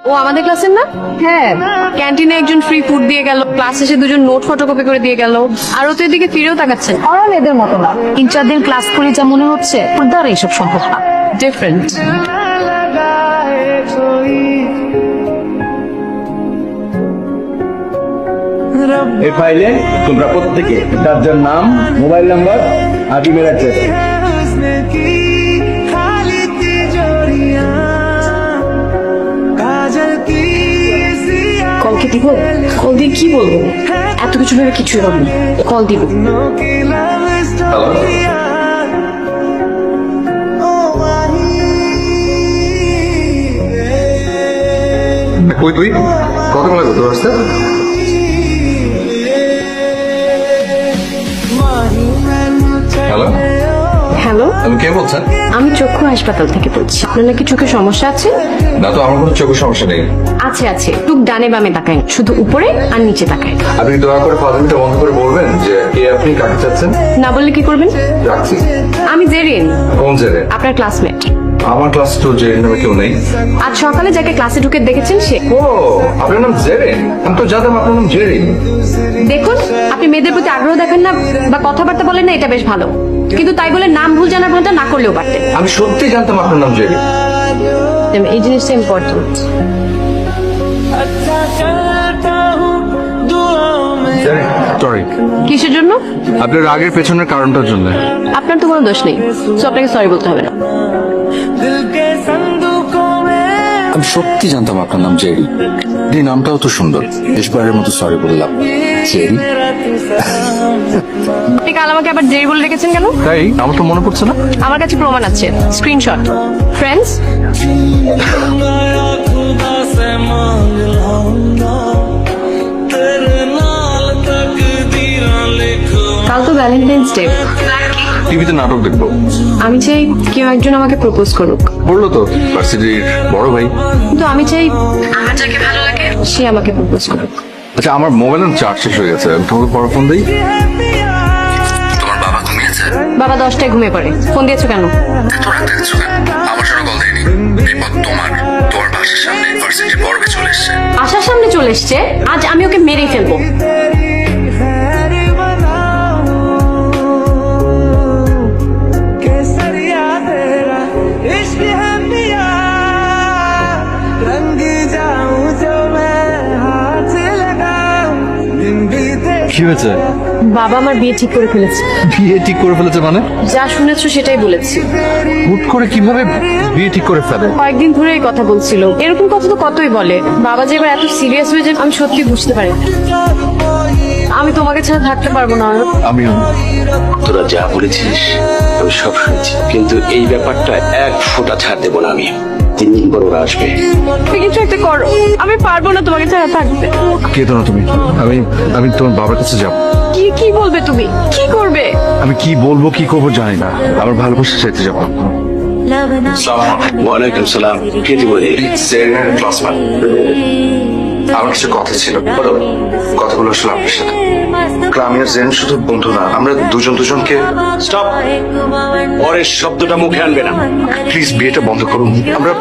ও আমাদের ক্লাসের না? হ্যাঁ, ক্যান্টিনে একজন ফ্রি ফুড দিয়ে গেল, ক্লাস শেষে দুজন নোট ফটোকপি করে দিয়ে গেল, আর ও তো এদিকে ফিরেও তাকাচ্ছেন। ওরা মেয়েদের মতো না। 3-4 দিন ক্লাস করি যা মনে হচ্ছে ওর দ্বারা এইসব সম্ভব না। ডিফারেন্ট। এই ফাইলে তোমরা প্রত্যেকে তার যার নাম, মোবাইল নাম্বার আর ইমেল অ্যাড্রেস কল কি দিব? কল দিয়ে কি বলবো? এত কিছু ভেবে কিছুই হবে না। কল দিব। কই তুই কতক্ষণ লাগবে তোর আসতে? হ্যালো, হ্যালো, আমি কে বলছেন? আমি চক্ষু হাসপাতাল থেকে বলছি। আপনার নাকি চোখে সমস্যা আছে? না তো, আমার কোনো চোখের সমস্যা নেই। আছে আছে, টুক ডানে বামে তাকায়, শুধু উপরে আর নিচে তাকায়। আপনি দয়া করে ফাজলামিটা বন্ধ করে বলবেন যে কে আপনি, কাকে চাচ্ছেন? না বললে কি করবেন? রাখছি। আমি জেরিন, কোন জেরে? আপনার ক্লাসমেট। আমার ক্লাস তো জেরিন নামে কেউ নেই। আজ সকালে যাকে ক্লাসে ঢুকে দেখেছেন সে। ও, আপনার নাম জেরিন? আমি তো জানতাম আপনার নাম জেরিন। দেখুন, আপনি মেয়েদের প্রতি আগ্রহ দেখান না বা কথাবার্তা বলেন না, এটা বেশ ভালো, কিন্তু তাই বলে নাম ভুল জানার ভানটা না করলেও পারতেন। আমি সত্যি জানতাম আপনার নাম জেরিন। এই জিনিসটা ইম্পর্টেন্ট। সরি। কিসের জন্য? আপনার রাগের পেছনের কারণটার জন্য। আপনার তো কোনো দোষ নেই, তো আপনাকে সরি বলতে হবে না। আমি সত্যি জানতাম আপনার নাম জেরি। এই নামটাও তো সুন্দর। শেষবারের মতো সরি বললাম। জেরি? আপনি কাল আমাকে আবার জেরি বলে রেখেছেন কেন? তাই আমার তো মনে পড়ছে না। আমার কাছে প্রমাণ আছে, স্ক্রিনশট। ফ্রেন্ডস, কাল তো ভ্যালেন্টাইন্স ডে। টিভিতে নাটক দেখবো। আমি চাই কেউ একজন আমাকে প্রপোজ করুক। বললো তো ভার্সিটির বড় ভাই। কিন্তু আমি চাই আমার যাকে ভালো লাগে সে আমাকে প্রপোজ করুক। আচ্ছা, আমার মোবাইলের চার্জ শেষ হয়ে গেছে, আমি তোমাকে পরে ফোন দিই। তোমার বাবা ঘুমিয়েছে? বাবা 10টায় ঘুমিয়ে পড়ে। ফোন দিয়েছো কেন? আমার সাথে কল দেয়নি। বিপদ তোমার বাসার সামনে ভার্সিটির বড় ভাই চলে এসছে। আশার সামনে চলে এসছে, আজ আমি ওকে মেরেই ফেলবো। কি হয়েছে? বাবা আমার বিয়ে ঠিক করে ফেলেছে। বিয়ে ঠিক করে ফেলেছে মানে? যা শুনেছো সেটাই বলেছি। হুট করে কিভাবে বিয়ে ঠিক করে ফেলে? কয়েকদিন ধরে এই কথা বলছিল। এরকম কথা তো কতই বলে। বাবা যে এবার এত সিরিয়াস হয়ে যায় আমি সত্যি বুঝতে পারি না। আমি তোমাকে ছাড়া থাকতে পারবো না। আমিও। তোরা যা বলেছিস আমি সব শুনেছি, কিন্তু এই ব্যাপারটা এক ফোঁটা ছাড় দেবো না আমি। 3 দিন পর ওরা আসবে। তুমি কিছু একটা করো, আমি পারবো না তোমাকে ছাড়া থাকতে। কেঁদো না তুমি। আমি তোমার বাবার কাছে যাব। কি কি বলবে তুমি? কি করবে? আমি কি বলবো কি করবো জানি না। আমার ভালোবাসা চাইতে যাবো। ওয়ালাইকুম সালাম। কে দিব? জেরিনের ক্লাসমেট। আমার কিছু কথা ছিল, কথাগুলো আসলে আপনার সাথে। আমি আর জেন শুধু বন্ধু না, আমরা দুজনকে। স্টপ। পরের শব্দটা মুখে আনবে না। প্লিজ বিয়েটা বন্ধ করুন। আমরা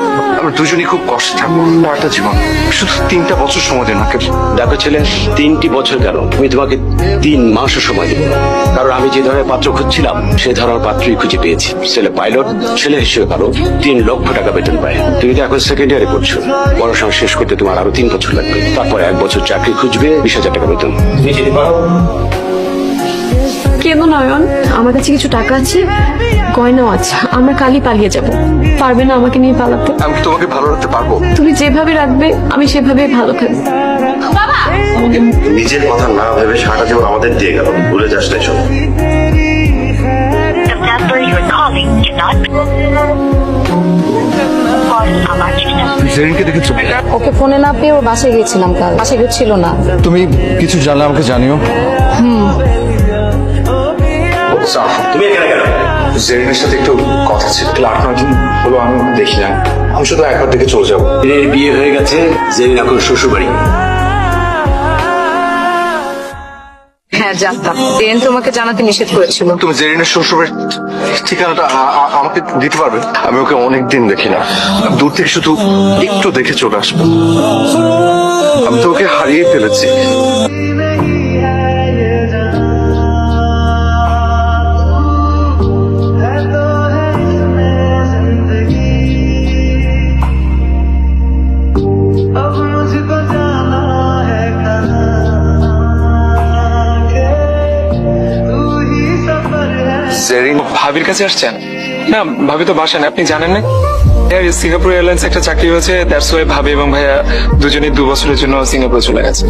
দুজনই খুব কষ্টে থাকবো। একটা জীবন, শুধু 3টা বছর সময় দেন আমাকে। দেখো ছেলে, 3টি বছর কেন, আমি তোমাকে 3 মাসও সময় দেবো। কারণ আমি যে ধরনের পাত্র খুঁজছিলাম সে ধরনের পাত্রই খুঁজে পেয়েছি। ছেলে পাইলট, ছেলে হিসেবে ভালো, 3 লক্ষ টাকা বেতন পায়। তুমি তো এখন সেকেন্ড ইয়ারে পড়ছো, পড়াশোনা শেষ করতে তোমার আরো 3 বছর লাগবে। তারপর 1 বছর চাকরি খুঁজবে, 20,000 টাকা বেতন। কেন নয়ন, আমার কাছে কিছু টাকা আছে, গয়নাও আছে। আমরা কালই পালিয়ে যাব। পারবে না আমাকে নিয়ে পালাতে? আমি কি তোমাকে ভালো রাখতে পারবো? তুমি যেভাবে রাখবে আমি সেভাবে ভালো থাকবো। বাবা, নিজের কথা না ভেবে সারাটা জীবন আমাদের দিয়ে গেল, ভুলে যাস না এসব। The number you're calling cannot. জেরিনকে দেখেছো? ওকে ফোনে না পেয়ে ওর বাসায় গিয়েছিলাম কাল। বাসায় কেউ ছিল না। তুমি কিছু জানলে আমাকে জানিও। তুমি এখানে কেন? জেরিনের সাথে একটু কথা ছিল। 8-9 দিন হলো আমি ওকে দেখি না। আমি শুধু একবার দেখে চলে যাবো। এর বিয়ে হয়ে গেছে, জেরিন এখন শ্বশুর বাড়ি। হ্যাঁ জানতাম, জেরিন তোমাকে জানাতে নিষেধ করেছিল। তুমি জেরিনের শ্বশুরের ঠিকানাটা আমাকে দিতে পারবে? আমি ওকে অনেকদিন দেখি না, দূর থেকে শুধু একটু দেখে চলে আসবো। আমি তো ওকে হারিয়ে ফেলেছি। জেরিন, ভাবির কাছে আসছেন? না, ভাবি তো বাসেন, আপনি জানেন না? সিঙ্গাপুর এয়ারলাইন্স একটা চাকরি হয়েছে, দ্যাটস ওয়াই ভাবি এবং ভাইয়া দুজনেই 2 বছরের জন্য সিঙ্গাপুরে চলে গেছে।